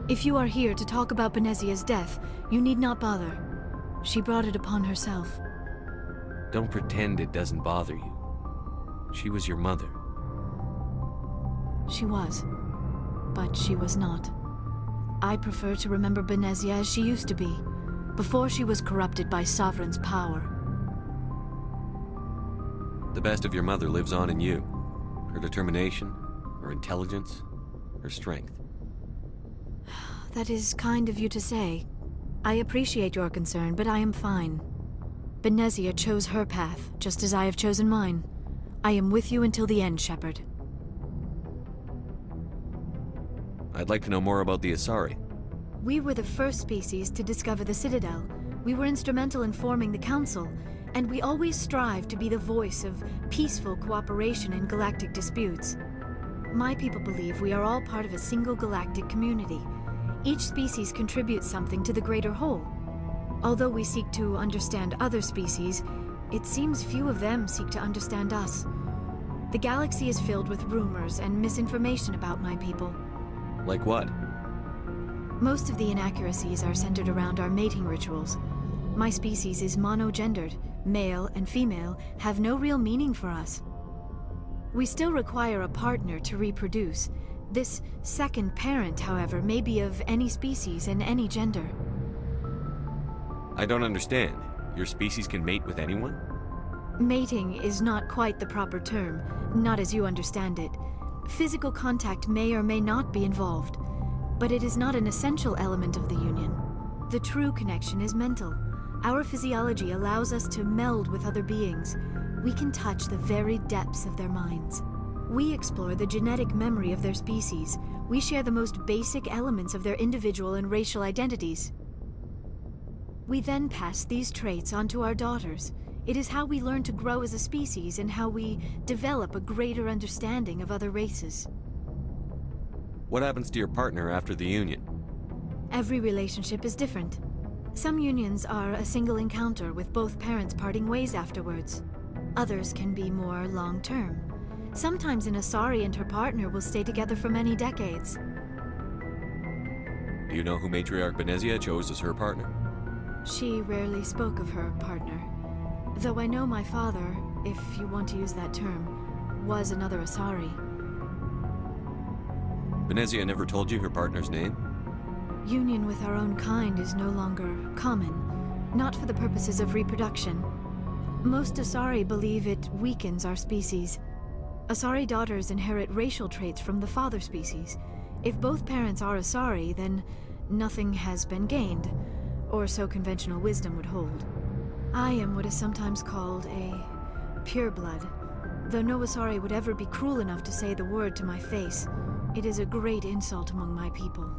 If you are here to talk about Benezia's death, you need not bother. She brought it upon herself. Don't pretend it doesn't bother you. She was your mother. She was. But she was not. I prefer to remember Benezia as she used to be, before she was corrupted by Sovereign's power. The best of your mother lives on in you. Her determination, her intelligence, her strength. That is kind of you to say. I appreciate your concern, but I am fine. Benezia chose her path, just as I have chosen mine. I am with you until the end, Shepherd. I'd like to know more about the Asari. We were the first species to discover the Citadel. We were instrumental in forming the Council, and we always strive to be the voice of peaceful cooperation in galactic disputes. My people believe we are all part of a single galactic community. Each species contributes something to the greater whole. Although we seek to understand other species, it seems few of them seek to understand us. The galaxy is filled with rumors and misinformation about my people. Like what? Most of the inaccuracies are centered around our mating rituals. My species is monogendered. Male and female have no real meaning for us. We still require a partner to reproduce. This second parent, however, may be of any species and any gender. I don't understand. Your species can mate with anyone? Mating is not quite the proper term, not as you understand it. Physical contact may or may not be involved, but it is not an essential element of the union. The true connection is mental. Our physiology allows us to meld with other beings. We can touch the very depths of their minds. We explore the genetic memory of their species. We share the most basic elements of their individual and racial identities. We then pass these traits on to our daughters. It is how we learn to grow as a species and how we develop a greater understanding of other races. What happens to your partner after the union? Every relationship is different. Some unions are a single encounter with both parents parting ways afterwards. Others can be more long-term. Sometimes an Asari and her partner will stay together for many decades. Do you know who Matriarch Benezia chose as her partner? She rarely spoke of her partner. Though I know my father, if you want to use that term, was another Asari. Benezia never told you her partner's name? Union with our own kind is no longer common, not for the purposes of reproduction. Most Asari believe it weakens our species. Asari daughters inherit racial traits from the father species. If both parents are Asari, then nothing has been gained, or so conventional wisdom would hold. I am what is sometimes called a pureblood, though no Asari would ever be cruel enough to say the word to my face. It is a great insult among my people.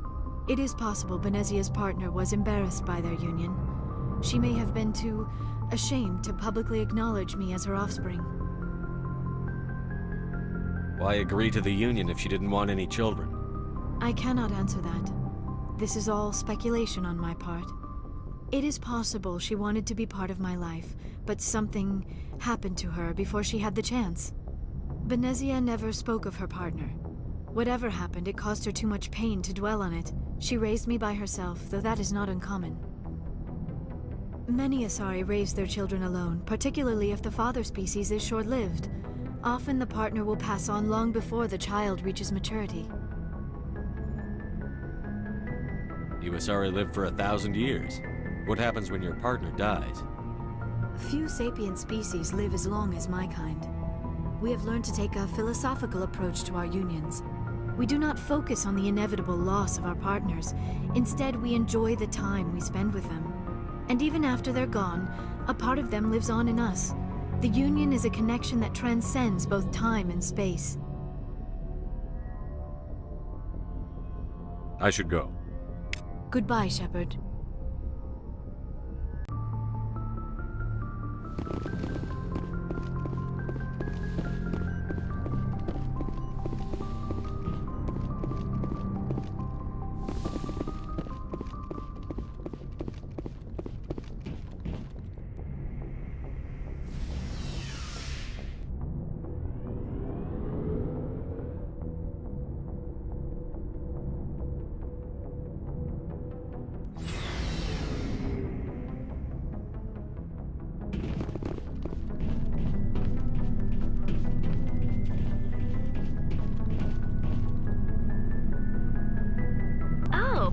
It is possible Benezia's partner was embarrassed by their union. She may have been too ashamed to publicly acknowledge me as her offspring. Why agree to the union if she didn't want any children? I cannot answer that. This is all speculation on my part. It is possible she wanted to be part of my life, but something happened to her before she had the chance. Benezia never spoke of her partner. Whatever happened, it caused her too much pain to dwell on it. She raised me by herself, though that is not uncommon. Many Asari raise their children alone, particularly if the father species is short-lived. Often the partner will pass on long before the child reaches maturity. You Asari live for 1,000 years. What happens when your partner dies? Few sapient species live as long as my kind. We have learned to take a philosophical approach to our unions. We do not focus on the inevitable loss of our partners. Instead, we enjoy the time we spend with them. And even after they're gone, a part of them lives on in us. The union is a connection that transcends both time and space. I should go. Goodbye, Shepard.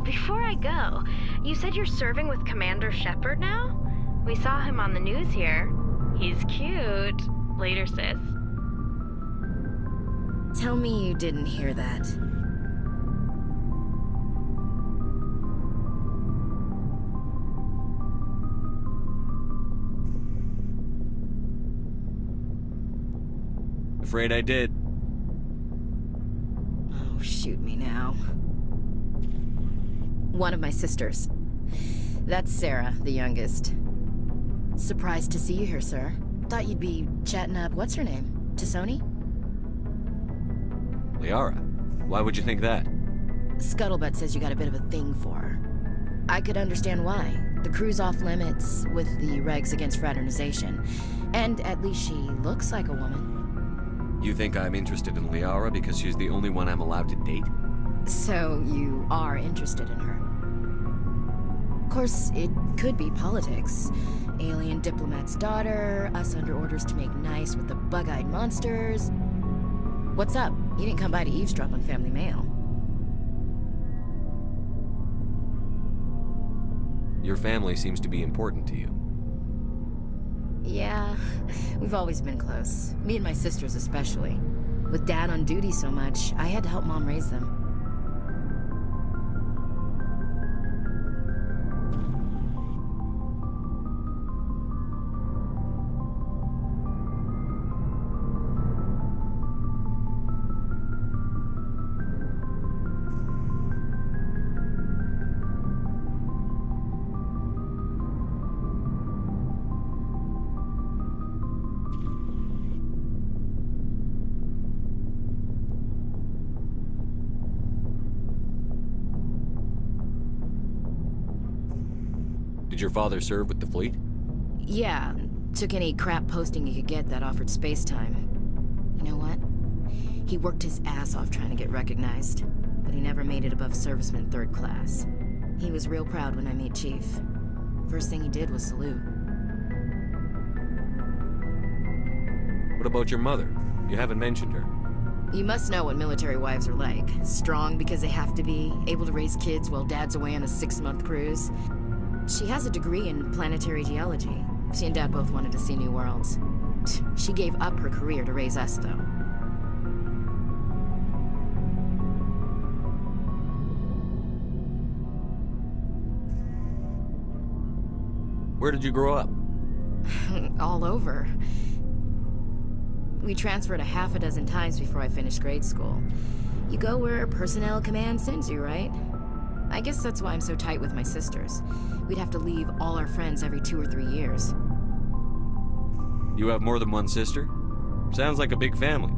Before I go, you said you're serving with Commander Shepard now? We saw him on the news here. He's cute. Later, sis. Tell me you didn't hear that. Afraid I did. Oh, shoot me now. One of my sisters. That's Sarah, the youngest. Surprised to see you here, sir. Thought you'd be chatting up, what's her name? Tassoni? Liara, why would you think that? Scuttlebutt says you got a bit of a thing for her. I could understand why. The crew's off limits with the regs against fraternization. And at least she looks like a woman. You think I'm interested in Liara because she's the only one I'm allowed to date? So you are interested in her? Of course, it could be politics. Alien diplomat's daughter, us under orders to make nice with the bug-eyed monsters. What's up? You didn't come by to eavesdrop on family mail. Your family seems to be important to you. Yeah, we've always been close. Me and my sisters especially. With Dad on duty so much, I had to help Mom raise them. Did your father serve with the fleet? Yeah, took any crap posting he could get that offered space time. You know what? He worked his ass off trying to get recognized, but he never made it above serviceman 3rd class. He was real proud when I met Chief. First thing he did was salute. What about your mother? You haven't mentioned her. You must know what military wives are like. Strong because they have to be, able to raise kids while Dad's away on a 6-month cruise. She has a degree in planetary geology. She and Dad both wanted to see new worlds. She gave up her career to raise us, though. Where did you grow up? All over. We transferred a half a dozen times before I finished grade school. You go where personnel command sends you, right? I guess that's why I'm so tight with my sisters. We'd have to leave all our friends every 2 or 3 years. You have more than one sister? Sounds like a big family.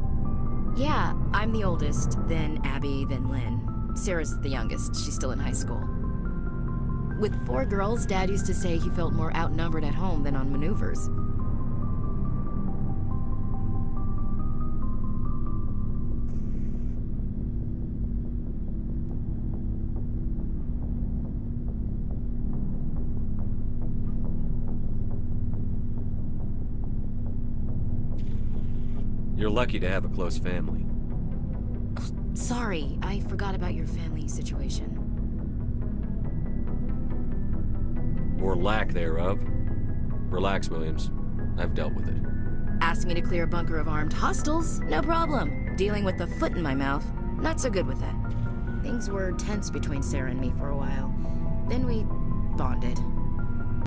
Yeah, I'm the oldest, then Abby, then Lynn. Sarah's the youngest. She's still in high school. With 4 girls, Dad used to say he felt more outnumbered at home than on maneuvers. You're lucky to have a close family. Sorry, I forgot about your family situation. Or lack thereof. Relax, Williams. I've dealt with it. Asked me to clear a bunker of armed hostiles? No problem. Dealing with the foot in my mouth? Not so good with that. Things were tense between Sarah and me for a while. Then we bonded.